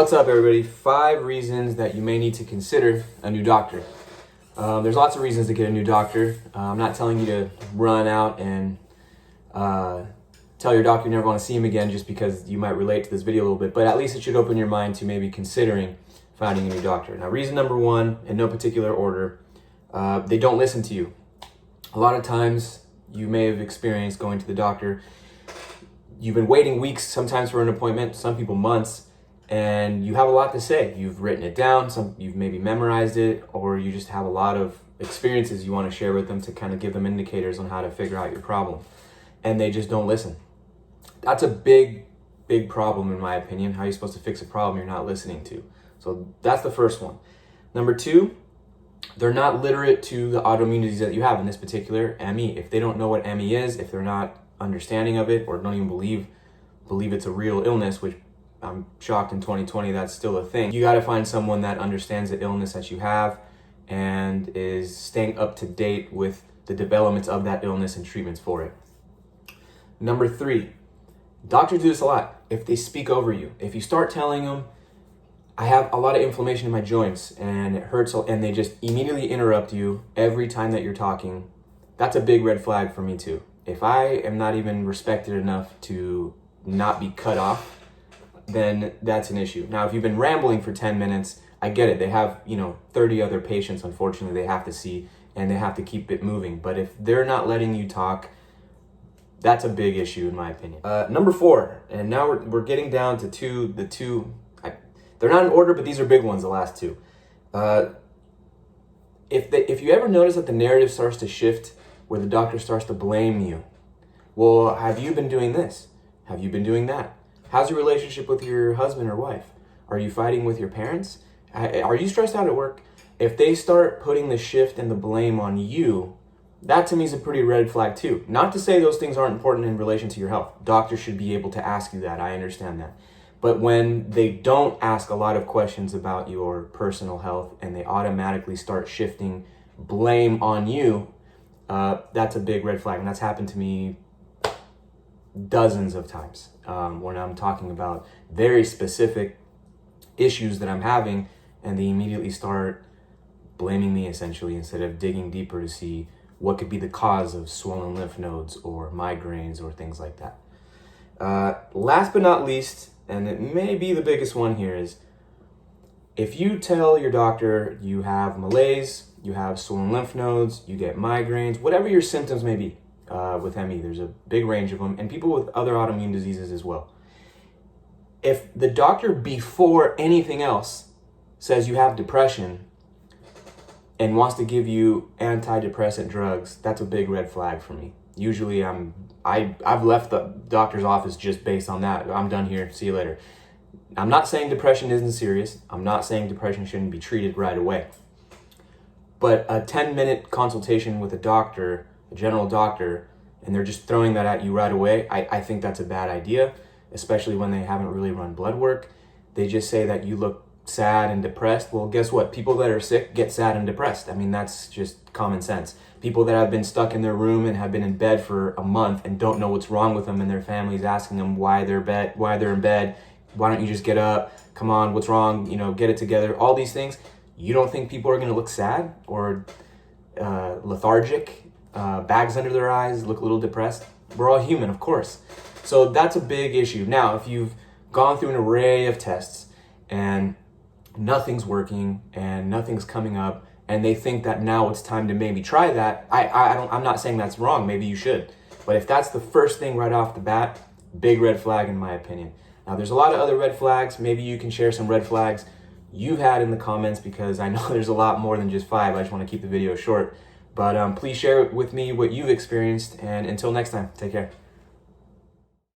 What's up, everybody? 5 reasons that you may need to consider a new doctor. There's lots of reasons to get a new doctor. I'm not telling you to run out and tell your doctor you never want to see him again just because you might relate to this video a little bit, but at least it should open your mind to maybe considering finding a new doctor. Now, reason number 1, in no particular order, they don't listen to you. A lot of times you may have experienced going to the doctor. You've been waiting weeks, sometimes for an appointment, some people months, and you have a lot to say. You've written it down, you've maybe memorized it, or you just have a lot of experiences you want to share with them to kind of give them indicators on how to figure out your problem. And they just don't listen. That's a big problem in my opinion. How are you supposed to fix a problem you're not listening to? So that's the first one. Number 2, they're not literate to the autoimmune disease that you have, in this particular ME. If they don't know what ME is, if they're not understanding of it, or don't even believe it's a real illness, which I'm shocked in 2020 that's still a thing. You got to find someone that understands the illness that you have and is staying up to date with the developments of that illness and treatments for it. Number 3, doctors do this a lot. If they speak over you, if you start telling them, I have a lot of inflammation in my joints and it hurts, and they just immediately interrupt you every time that you're talking, that's a big red flag for me too. If I am not even respected enough to not be cut off, then that's an issue. Now, if you've been rambling for 10 minutes, I get it. They have, 30 other patients, unfortunately, they have to see, and they have to keep it moving. But if they're not letting you talk, that's a big issue in my opinion. Number 4, and now we're getting down to the two, they're not in order, but these are big ones, the last 2. If you ever notice that the narrative starts to shift where the doctor starts to blame you, well, have you been doing this? Have you been doing that? How's your relationship with your husband or wife? Are you fighting with your parents? Are you stressed out at work? If they start putting the shift and the blame on you, that to me is a pretty red flag too. Not to say those things aren't important in relation to your health. Doctors should be able to ask you that. I understand that. But when they don't ask a lot of questions about your personal health and they automatically start shifting blame on you, that's a big red flag. And that's happened to me dozens of times when I'm talking about very specific issues that I'm having, and they immediately start blaming me essentially instead of digging deeper to see what could be the cause of swollen lymph nodes or migraines or things like that. Last but not least, and it may be the biggest one here, is if you tell your doctor you have malaise, you have swollen lymph nodes, you get migraines, whatever your symptoms may be, with ME, there's a big range of them, and people with other autoimmune diseases as well. If the doctor before anything else says you have depression and wants to give you antidepressant drugs, that's a big red flag for me. Usually I've left the doctor's office just based on that. I'm done here, see you later. I'm not saying depression isn't serious. I'm not saying depression shouldn't be treated right away. But a 10-minute consultation with a doctor, a general doctor, and they're just throwing that at you right away, I think that's a bad idea, especially when they haven't really run blood work. They just say that you look sad and depressed. Well, guess what? People that are sick get sad and depressed. I mean, that's just common sense. People that have been stuck in their room and have been in bed for a month and don't know what's wrong with them, and their family's asking them why they're in bed. Why don't you just get up? Come on, what's wrong? Get it together. All these things. You don't think people are going to look sad or lethargic, bags under their eyes, look a little depressed? We're all human, of course. So that's a big issue. Now, if you've gone through an array of tests and nothing's working and nothing's coming up, and they think that now it's time to maybe try that, I'm not saying that's wrong. Maybe you should. But if that's the first thing right off the bat, big red flag in my opinion. Now, there's a lot of other red flags. Maybe you can share some red flags you've had in the comments, because I know there's a lot more than just 5. I just want to keep the video short. But please share with me what you've experienced, and until next time, take care.